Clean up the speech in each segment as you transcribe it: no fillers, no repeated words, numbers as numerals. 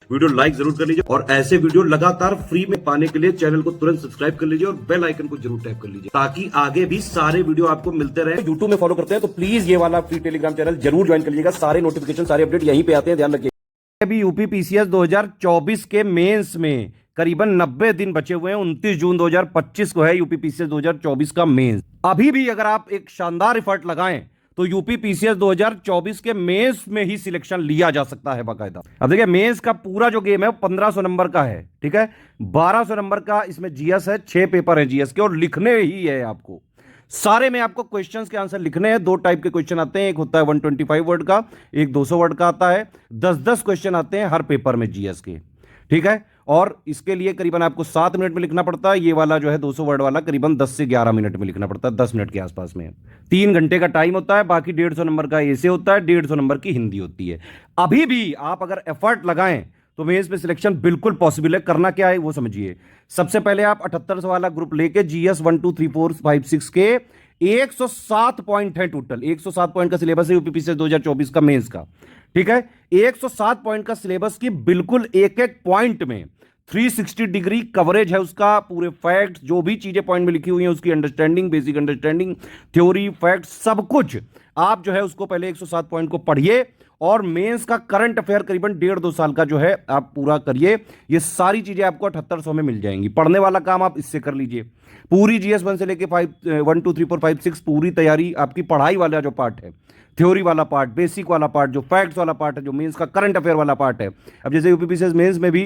Video like जरूर कर लीजिए और ऐसे वीडियो लगातार फ्री में पाने के लिए चैनल को तुरंत सब्सक्राइब कर लीजिए और बेल आइकन को जरूर टैप कर लीजिए ताकि आगे भी सारे वीडियो आपको मिलते रहे। यूट्यूब में फॉलो करते हैं तो प्लीज ये वाला फ्री टेलीग्राम चैनल जरूर ज्वाइन कर लीजिएगा। सारे नोटिफिकेशन सारे अपडेट यहीं पे आते हैं, ध्यान रखिए। अभी यूपी पीसीएस 2024 के मेंस में करीबन 90 दिन बचे हुए हैं। 29 जून 2025 को है यूपी पीसीएस 2024 का मेंस। अभी भी अगर आप एक शानदार एफर्ट लगाएं तो यूपी पीसीएस 2024 के मेंस में ही सिलेक्शन लिया जा सकता है बाकायदा। अब देखिए मेंस का पूरा जो गेम है वो 1500 नंबर का है, ठीक है। 1200 नंबर का इसमें जीएस है, 6 पेपर है जीएस के और लिखने ही है आपको। सारे में आपको क्वेश्चंस के आंसर लिखने हैं। 2 टाइप के क्वेश्चन आते हैं, एक होता है 125 वर्ड का, एक 200 वर्ड का आता है। 10-10 क्वेश्चन आते हैं हर पेपर में जीएस के, ठीक है। और इसके लिए करीबन आपको 7 मिनट में लिखना पड़ता है। ये वाला जो है 200 वर्ड वाला करीबन 10 से 11 मिनट में लिखना पड़ता है, 10 मिनट के आसपास में। 3 घंटे का टाइम होता है। बाकी 150 नंबर का ऐसे होता है, 150 नंबर की हिंदी होती है। अभी भी आप अगर एफर्ट लगाएं तो मेंस में सिलेक्शन बिल्कुल पॉसिबल है। करना क्या है वो समझिए। सबसे पहले आप 78 वाला ग्रुप लेके जीएस 1 2 3 4 5 6 के 107 पॉइंट है टोटल। 107 पॉइंट का सिलेबस है यूपीपीसीएस 2024 का मेंस का, ठीक है। 107 पॉइंट का सिलेबस की बिल्कुल एक एक पॉइंट में 360 डिग्री कवरेज है उसका। पूरे फैक्ट जो भी चीजें पॉइंट में लिखी हुई हैं उसकी understanding, basic understanding, theory, fact सब कुछ आप जो है उसको पहले 107 पॉइंट को पढ़िए और मेंस का करंट अफेयर करीबन 1.5-2 साल का जो है आप पूरा करिए। ये सारी चीजें आपको 7800 में मिल जाएंगी। पढ़ने वाला काम आप इससे कर लीजिए। पूरी जीएस 1 से लेके 1 2 3 4 5 6 पूरी तैयारी आपकी पढ़ाई वाला जो पार्ट है, थ्योरी वाला पार्ट, बेसिक वाला पार्ट, जो फैक्ट्स वाला पार्ट है, जो मेंस का करंट अफेयर वाला पार्ट है। अब जैसे यूपीपीसीएस मेंस में भी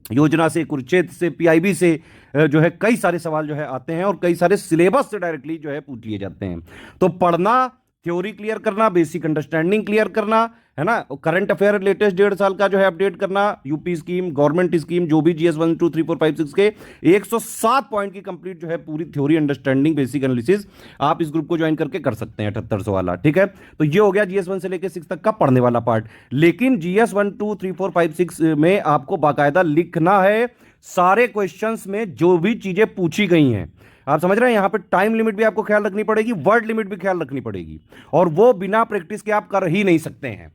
योजना से, कुरुक्षेत्र से, पीआईबी से जो है कई सारे सवाल जो है आते हैं और कई सारे सिलेबस से डायरेक्टली जो है पूछ लिए जाते हैं। तो पढ़ना, थ्योरी क्लियर करना, बेसिक अंडरस्टैंडिंग क्लियर करना, है ना, करंट अफेयर लेटेस्ट 1.5 साल का जो है अपडेट करना, यूपी स्कीम, गवर्नमेंट स्कीम, जो भी जीएस 1 2 3 4 5 6 के 107 पॉइंट की कंप्लीट जो है पूरी थ्योरी, अंडरस्टैंडिंग, बेसिक एनालिसिस आप इस ग्रुप को ज्वाइन करके कर सकते हैं 7800 वाला, ठीक है। तो ये हो गया जीएस 1 से लेकर 6 तक का पढ़ने वाला पार्ट। लेकिन जीएस 1 2 3 4 5 6 में आपको बाकायदा लिखना है सारे क्वेश्चंस में जो भी चीजें पूछी गई हैं। आप समझ रहे हैं, यहां पे टाइम लिमिट भी आपको ख्याल रखनी पड़ेगी, वर्ड लिमिट भी ख्याल रखनी पड़ेगी और वो बिना प्रैक्टिस के आप कर ही नहीं सकते हैं।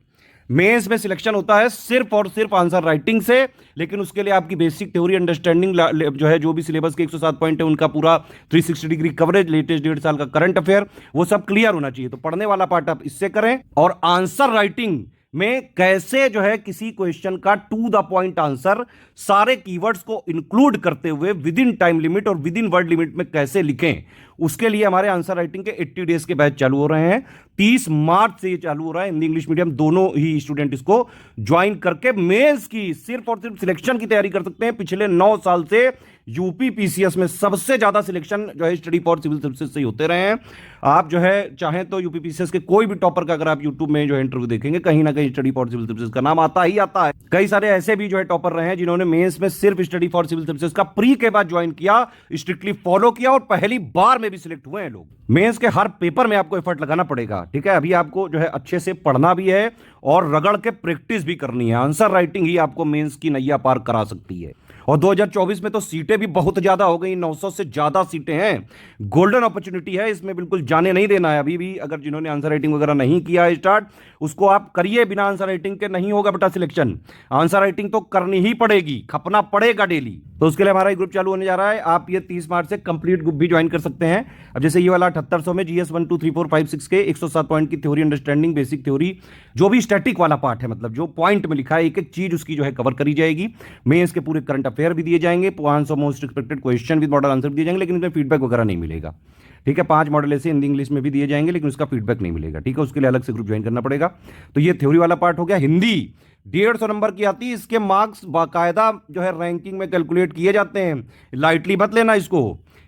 मेंस में सिलेक्शन होता है सिर्फ और सिर्फ आंसर राइटिंग से, लेकिन उसके लिए आपकी बेसिक थ्योरी, अंडरस्टैंडिंग जो है, जो भी सिलेबस के 107 पॉइंट है उनका पूरा 360 डिग्री कवरेज, लेटेस्ट 1.5 साल का करंट अफेयर, वो सब क्लियर होना चाहिए। तो पढ़ने वाला पार्ट आप इससे करें और आंसर राइटिंग में कैसे जो है किसी क्वेश्चन का टू द पॉइंट आंसर सारे कीवर्ड्स को इंक्लूड करते हुए विद इन टाइम लिमिट और विद इन वर्ड लिमिट में कैसे लिखें, उसके लिए हमारे आंसर राइटिंग के 80 डेज के बैच चालू हो रहे हैं। 30 मार्च से ये चालू हो रहा है। हिंदी इंग्लिश मीडियम दोनों ही स्टूडेंट इसको ज्वाइन करके मेंस की सिर्फ और सिर्फ सिलेक्शन की तैयारी कर सकते हैं। पिछले 9 साल से यूपी पीसीएस में सबसे ज्यादा सिलेक्शन जो है स्टडी फॉर सिविल सर्विसेज से होते रहे हैं। आप जो है चाहें तो यूपी पीसीएस के कोई भी टॉपर का अगर आप यूट्यूब में जो है इंटरव्यू देखेंगे, कहीं ना कहीं स्टडी फॉर सिविल सर्विसेज का नाम आता ही आता है। कई सारे ऐसे भी जो है टॉपर रहे हैं जिन्होंने मेंस में सिर्फ स्टडी फॉर सिविल सर्विसेज का प्री के बाद ज्वाइन किया, स्ट्रिक्टली फॉलो किया और पहली बार में भी सिलेक्ट हुए हैं लोग। मेंस के हर पेपर में आपको एफर्ट लगाना पड़ेगा, ठीक है। अभी आपको जो है अच्छे से पढ़ना भी है और रगड़ के प्रैक्टिस भी करनी है। आंसर राइटिंग ही आपको मेंस की नैया पार करा सकती है। और 2024 में तो सीटें भी बहुत ज्यादा हो गई, 900 से ज्यादा सीटें हैं। गोल्डन अपॉर्चुनिटी है, इसमें बिल्कुल जाने नहीं देना है। अभी भी अगर जिन्होंने आंसर राइटिंग वगैरह नहीं किया है स्टार्ट, उसको आप करिए। बिना आंसर राइटिंग के नहीं होगा बेटा सिलेक्शन। आंसर राइटिंग तो करनी ही पड़ेगी, खपना पड़ेगा डेली। तो उसके लिए हमारा ग्रुप चालू होने जा रहा है। आप ये 30 मार्च से कंप्लीट ग्रुप भी ज्वाइन कर सकते हैं। अब जैसे ये वाला 7800 में जीएस 1 2 3 4 5 6 के 107 पॉइंट की थ्योरी, अंडरस्टैंडिंग, बेसिक थ्योरी, जो भी स्टैटिक वाला पार्ट है, मतलब जो पॉइंट में लिखा है एक एक चीज उसकी जो है कवर करी जाएगी। मेंस के पूरे करंट अफेयर भी दिए जाएंगे, 500 most expected question with model answer दिए जाएंगे, लेकिन इसमें फीडबैक वगैरह नहीं मिलेगा, ठीक है। 5 मॉडल ऐसे हिंदी इंग्लिश में भी दिए जाएंगे, लेकिन उसका फीडबैक नहीं मिलेगा, ठीक है। उसके लिए अलग से ग्रुप ज्वाइन करना पड़ेगा। तो ये थ्योरी वाला पार्ट हो गया। हिंदी 150 नंबर की आती है, इसके मार्क्स बाकायदा जो है रैंकिंग में कैलकुलेट किए जाते हैं, लाइटली मत लेना इसको।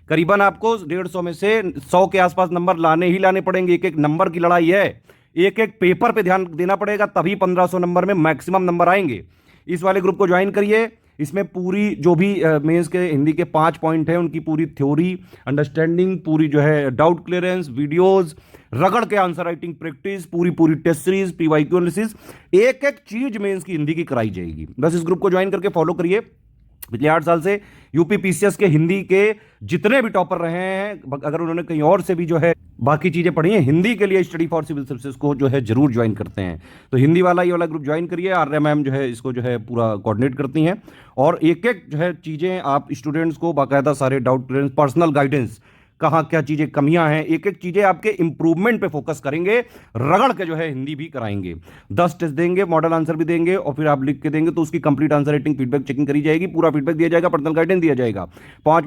करीबन आपको 150 में से 100 के आसपास नंबर लाने ही लाने पड़ेंगे। एक एक नंबर की लड़ाई है, एक एक पेपर पे ध्यान देना पड़ेगा, तभी 1500 नंबर में मैक्सिमम नंबर आएंगे। इस वाले ग्रुप को ज्वाइन करिए। इसमें पूरी जो भी मेंस के हिंदी के 5 पॉइंट हैं उनकी पूरी थ्योरी, अंडरस्टैंडिंग, पूरी जो है डाउट क्लियरेंस, वीडियोस, रगड़ के आंसर राइटिंग प्रैक्टिस, पूरी टेस्ट सीरीज, पीवाईक्यू एनालिसिस, एक एक चीज मेंस की हिंदी की कराई जाएगी। बस इस ग्रुप को ज्वाइन करके फॉलो करिए। पिछले 8 साल से यूपी पीसीएस के हिंदी के जितने भी टॉपर रहे हैं, अगर उन्होंने कहीं और से भी जो है बाकी चीजें पढ़ी हैं, हिंदी के लिए स्टडी फॉर सिविल सर्विसेज को जो है जरूर ज्वाइन करते हैं। तो हिंदी वाला ये वाला ग्रुप ज्वाइन करिए। आर्या मैम जो है इसको जो है पूरा कोऑर्डिनेट करती हैं, और एक एक जो है चीजें आप स्टूडेंट्स को बाकायदा सारे डाउट क्लियरेंस, पर्सनल गाइडेंस, कहाँ क्या चीजें कमियां हैं, एक एक चीजें आपके इंप्रूवमेंट पे फोकस करेंगे, रगड़ के जो है हिंदी भी कराएंगे। 10 टेस्ट देंगे, मॉडल आंसर भी देंगे, और फिर आप लिख के देंगे तो उसकी complete answer writing feedback checking करी जाएगी, पूरा फीडबैक दिया जाएगा, पर्सनल गाइडेंस दिया जाएगा। 5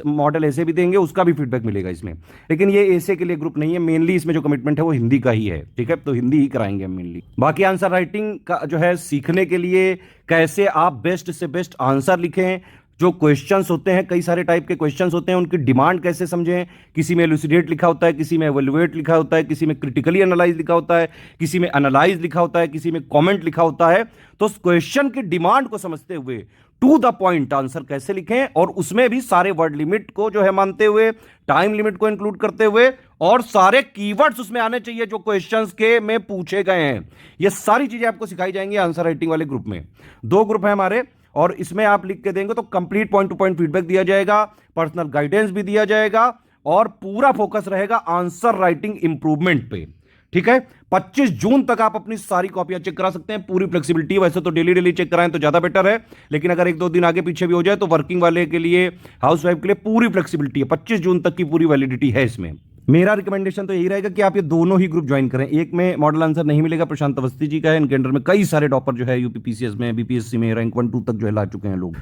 मॉडल ऐसे भी देंगे, उसका भी फीडबैक मिलेगा इसमें। लेकिन ये ऐसे के लिए ग्रुप नहीं है, मेनली इसमें जो कमिटमेंट है वो हिंदी का ही है, ठीक है। तो हिंदी ही कराएंगे हम मेनली। बाकी आंसर राइटिंग का जो है सीखने के लिए कैसे आप बेस्ट से बेस्ट आंसर लिखें, जो क्वेश्चंस होते हैं, कई सारे टाइप के क्वेश्चंस होते हैं, उनकी डिमांड कैसे समझें। किसी में एलुसिडेट लिखा होता है, किसी में एवेल्युएट लिखा होता है, किसी में क्रिटिकली एनालाइज लिखा होता है, किसी में एनालाइज लिखा होता है, किसी में कमेंट लिखा होता है। तो उस क्वेश्चन की डिमांड को समझते हुए टू द पॉइंट आंसर कैसे लिखें, और उसमें भी सारे वर्ड लिमिट को जो है मानते हुए, टाइम लिमिट को इंक्लूड करते हुए, और सारे कीवर्ड्स उसमें आने चाहिए जो क्वेश्चंस के में पूछे गए हैं। ये सारी चीजें आपको सिखाई जाएंगी आंसर राइटिंग वाले ग्रुप में। 2 ग्रुप है हमारे, और इसमें आप लिख के देंगे तो complete point two point feedback दिया जाएगा, पर्सनल गाइडेंस भी दिया जाएगा, और पूरा फोकस रहेगा आंसर राइटिंग इंप्रूवमेंट पे, ठीक है। 25 जून तक आप अपनी सारी कॉपियां चेक करा सकते हैं, पूरी फ्लेक्सिबिलिटी। वैसे तो डेली चेक कराएं तो ज्यादा बेटर है, लेकिन अगर 1-2 दिन आगे पीछे भी हो जाए तो वर्किंग वाले के लिए, हाउसवाइफ के लिए पूरी फ्लेक्सिबिलिटी है। 25 जून तक की पूरी वैलिडिटी है इसमें। मेरा रिकमेंडेशन तो यही रहेगा कि आप ये दोनों ही ग्रुप ज्वाइन करें। एक में मॉडल आंसर नहीं मिलेगा, प्रशांत अवस्थी जी का है, इनके अंडर में कई सारे टॉपर जो है यूपी पीसीएस में, बीपीएससी में रैंक 1-2 तक जो है ला चुके हैं लोग।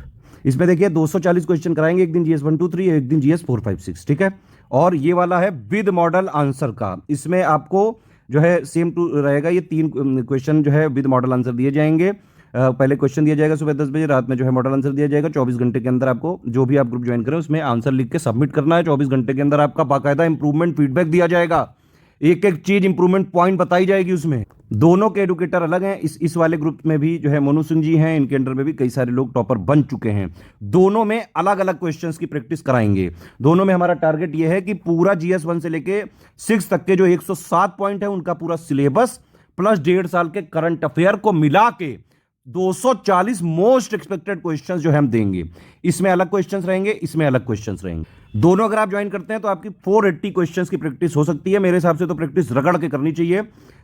इसमें देखिए 240 क्वेश्चन कराएंगे, एक दिन जीएस 1, 2, 3, एक दिन जीएस 4, 5, 6, ठीक है। और ये वाला है विद मॉडल आंसर का, इसमें आपको जो है सेम टू रहेगा, ये 3 क्वेश्चन जो है विद मॉडल आंसर दिए जाएंगे। पहले क्वेश्चन दिया जाएगा सुबह 10 बजे, रात में जो है मॉडल आंसर दिया जाएगा। 24 घंटे के अंदर आपको जो भी आप ग्रुप ज्वाइन करें उसमें आंसर लिख के सबमिट करना है। 24 घंटे के अंदर आपका बाकायदा इंप्रूवमेंट फीडबैक दिया जाएगा, एक एक चीज इंप्रूवमेंट पॉइंट बताई जाएगी उसमें। दोनों के एडुकेटर अलग हैं। इस वाले ग्रुप में भी जो है मोनू सिंह जी हैं, इनके अंडर में भी कई सारे लोग टॉपर बन चुके हैं। दोनों में अलग अलग क्वेश्चंस की प्रैक्टिस कराएंगे। दोनों में हमारा टारगेट यह है कि पूरा जीएस 1 से लेके 6 तक के जो 107 पॉइंट है उनका पूरा सिलेबस प्लस 1.5 साल के करंट अफेयर को मिला के 240 मोस्ट एक्सपेक्टेड क्वेश्चंस जो हम देंगे। इसमें अलग क्वेश्चंस रहेंगे, इसमें अलग क्वेश्चंस रहेंगे। दोनों अगर आप ज्वाइन करते हैं तो आपकी 480 क्वेश्चंस की प्रैक्टिस हो सकती है। मेरे हिसाब से तो प्रैक्टिस रगड़ के करनी चाहिए।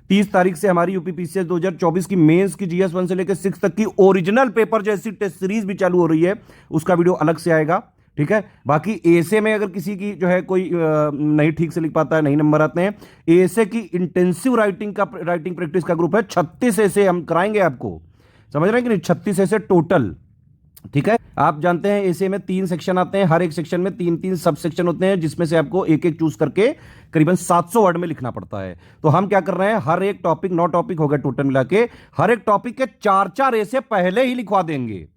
30 तारीख से हमारी यूपी पीसीएस 2024 की मेंस की जीएस 1 से लेकर 6 तक की ओरिजिनल पेपर जैसी टेस्ट सीरीज भी चालू हो रही है, उसका वीडियो अलग से आएगा, ठीक है। बाकी एसे में अगर किसी की जो है कोई नहीं ठीक से लिख पाता है, नहीं नंबर आते हैं, एसे की इंटेंसिव राइटिंग प्रैक्टिस का ग्रुप है। 36 एसे हम कराएंगे आपको, समझ रहे हैं कि नहीं, 36 ऐसे टोटल, ठीक है। आप जानते हैं ऐसे में 3 सेक्शन आते हैं, हर एक सेक्शन में 3-3 सब सेक्शन होते हैं, जिसमें से आपको एक एक चूज करके करीबन 700 वर्ड में लिखना पड़ता है। तो हम क्या कर रहे हैं, हर एक टॉपिक 9 टॉपिक हो गए टोटल मिला के, हर एक टॉपिक के 4-4 ऐसे पहले ही लिखवा देंगे,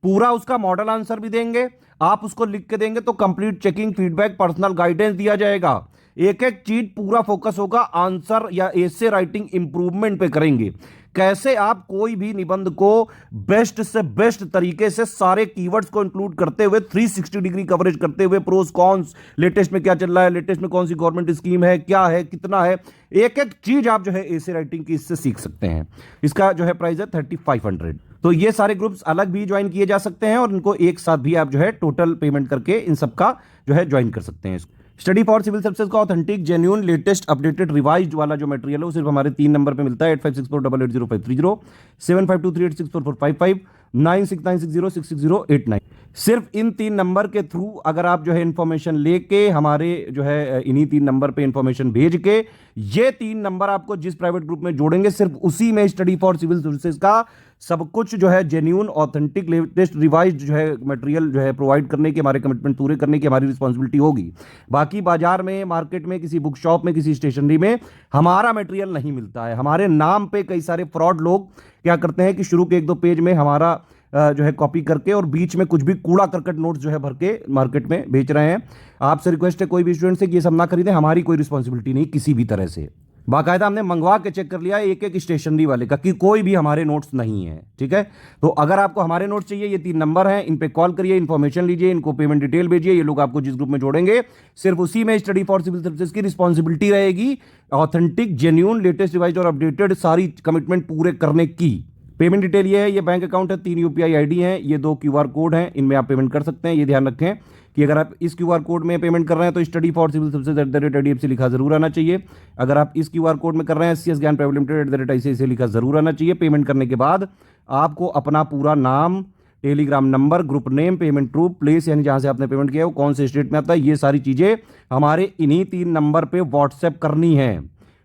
पूरा उसका मॉडल आंसर भी देंगे, आप उसको लिख के देंगे तो complete checking, feedback, personal guidance दिया जाएगा। एक एक चीज पूरा फोकस होगा आंसर या ऐसे राइटिंग इंप्रूवमेंट पे करेंगे। कैसे आप कोई भी निबंध को बेस्ट से बेस्ट तरीके से सारे कीवर्ड्स को इंक्लूड करते हुए 360 डिग्री कवरेज करते हुए, प्रोस कॉन्स, लेटेस्ट में क्या चल रहा है, लेटेस्ट में कौन सी गवर्नमेंट स्कीम है, क्या है, कितना है, एक एक चीज आप जो है ऐसे राइटिंग की इससे सीख सकते हैं। इसका जो है प्राइस है 3500। तो ये सारे ग्रुप्स अलग भी ज्वाइन किए जा सकते हैं और इनको एक साथ भी आप जो है टोटल पेमेंट करके इन सबका जो है ज्वाइन कर सकते हैं। स्टडी फॉर सिविल सर्विसेज का authentic, genuine, latest, updated, revised वाला जो मटेरियल है वो सिर्फ हमारे 3 नंबर पे मिलता है, 8564880530, 7523864455, 9696066089। सिर्फ इन 3 नंबर के थ्रू अगर आप जो है इंफॉर्मेशन लेके हमारे जो है इन्हीं 3 नंबर पे इंफॉर्मेशन भेज के ये 3 नंबर आपको जिस प्राइवेट ग्रुप में जोड़ेंगे, सिर्फ उसी में स्टडी फॉर सिविल सर्विसेज का सब कुछ जो है जेन्युइन, ऑथेंटिक, लेटेस्ट, रिवाइज्ड जो है मटेरियल जो है प्रोवाइड करने की, हमारे कमिटमेंट पूरे करने की हमारी रिस्पॉन्सिबिलिटी होगी। बाकी बाजार में, मार्केट में, किसी बुक शॉप में, किसी स्टेशनरी में हमारा मटेरियल नहीं मिलता है। हमारे नाम पे कई सारे फ्रॉड लोग क्या करते हैं कि शुरू के 1-2 पेज में हमारा जो है कॉपी करके और बीच में कुछ भी कूड़ा करकट नोट्स जो है भर के मार्केट में बेच रहे हैं। आपसे रिक्वेस्ट है कोई भी स्टूडेंट से कि ये सब ना खरीदें, हमारी कोई रिस्पॉन्सिबिलिटी नहीं किसी भी तरह से। बाकायदा हमने मंगवा के चेक कर लिया एक एक स्टेशनरी वाले का कि कोई भी हमारे नोट्स नहीं है, ठीक है। तो अगर आपको हमारे नोट्स चाहिए, ये 3 नंबर हैं, इन पे कॉल करिए, इन्फॉर्मेशन लीजिए, इनको पेमेंट डिटेल भेजिए। ये लोग आपको जिस ग्रुप में जोड़ेंगे सिर्फ उसी में स्टडी फॉर सिविल सर्विसेज की रिस्पॉन्सिबिलिटी रहेगी, ऑथेंटिक, जेन्युइन, लेटेस्ट, रिवाइज्ड और अपडेटेड सारी कमिटमेंट पूरे करने की। पेमेंट डिटेल ये है, ये बैंक अकाउंट है, 3 यूपीआई आईडी है, ये 2 क्यूआर कोड हैं, इनमें आप पेमेंट कर सकते हैं। ये ध्यान रखें कि अगर आप इस क्यूआर कोड में पेमेंट कर रहे हैं तो study for civil services @IDFC लिखा जरूर आना चाहिए। अगर आप इस क्यूआर कोड में कर रहे हैं SCS ज्ञान प्राइवेट लिमिटेड @ICICI लिखा जरूर आना चाहिए। पेमेंट करने के बाद आपको अपना पूरा नाम, Telegram number, group name, payment proof, place यानी जहां से आपने पेमेंट किया वो कौन से स्टेट में आता है, ये सारी चीजें हमारे इन्हीं 3 नंबर पे व्हाट्सएप करनी है।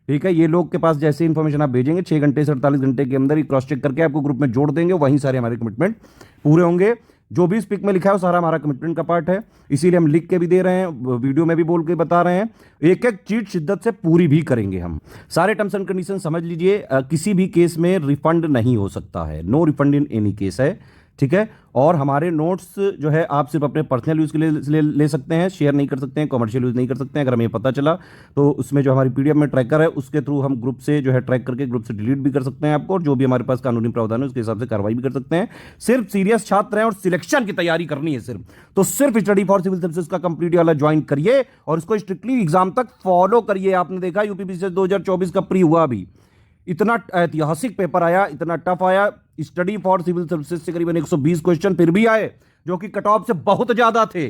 ठीक है, ये लोग के पास जैसे इन्फॉर्मेशन आप भेजेंगे 6 घंटे से 48 घंटे के अंदर ही क्रॉस चेक करके आपको ग्रुप में जोड़ देंगे, वहीं सारे हमारे कमिटमेंट पूरे होंगे। जो भी इस पिक में लिखा है वो सारा हमारा कमिटमेंट का पार्ट है, इसीलिए हम लिख के भी दे रहे हैं, वीडियो में भी बोल के बता रहे हैं। एक एक चीज शिद्दत से पूरी भी करेंगे हम। सारे टर्म्स एंड कंडीशन समझ लीजिए। किसी भी केस में रिफंड नहीं हो सकता है, no refund in any case है। ठीक है, और हमारे नोट्स जो है आप सिर्फ अपने पर्सनल यूज के लिए ले सकते हैं, शेयर नहीं कर सकते हैं, कमर्शियल यूज नहीं कर सकते हैं। अगर हमें पता चला तो उसमें जो हमारी PDF में ट्रैकर है उसके थ्रू हम ग्रुप से जो है ट्रैक करके ग्रुप से डिलीट भी कर सकते हैं आपको, और जो भी हमारे पास कानूनी प्रावधान है उसके हिसाब से कार्रवाई भी कर सकते हैं। सिर्फ सीरियस छात्र हैं और सिलेक्शन की तैयारी करनी है सिर्फ, तो सिर्फ स्टडी फॉर सिविल सर्विसेज का कंप्लीट वाला ज्वाइन करिए और इसको स्ट्रिक्टली एग्जाम तक फॉलो करिए। आपने देखा UPPCS 2024 का प्री हुआ अभी, इतना ऐतिहासिक पेपर आया, इतना टफ आया। स्टडी फॉर सिविल सर्विसेज से करीबन 120 क्वेश्चन फिर भी आए जो कि कट ऑफ से बहुत ज्यादा थे,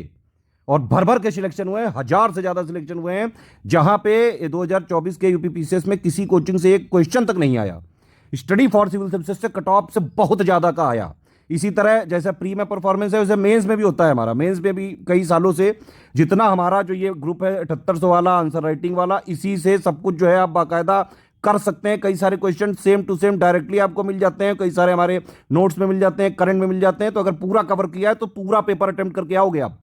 और भर भर के सिलेक्शन हुए हैं, 1000 से ज्यादा सिलेक्शन हुए हैं, जहां पे 2024 के UPPCS में किसी कोचिंग से एक क्वेश्चन तक नहीं आया। स्टडी फॉर सिविल सर्विसेज से कट ऑफ से बहुत ज्यादा का आया। इसी तरह जैसा प्री में परफॉर्मेंस है वैसे मेंस में भी होता है हमारा। मेंस में भी कई सालों से जितना हमारा जो ये ग्रुप है 7800 वाला आंसर राइटिंग वाला, इसी से सब कुछ जो है आप बाकायदा कर सकते हैं। कई सारे question same to same directly आपको मिल जाते हैं, कई सारे हमारे नोट्स में मिल जाते हैं, करंट में मिल जाते हैं। तो अगर पूरा कवर किया है तो पूरा पेपर अटेम्प्ट करके आओगे आप।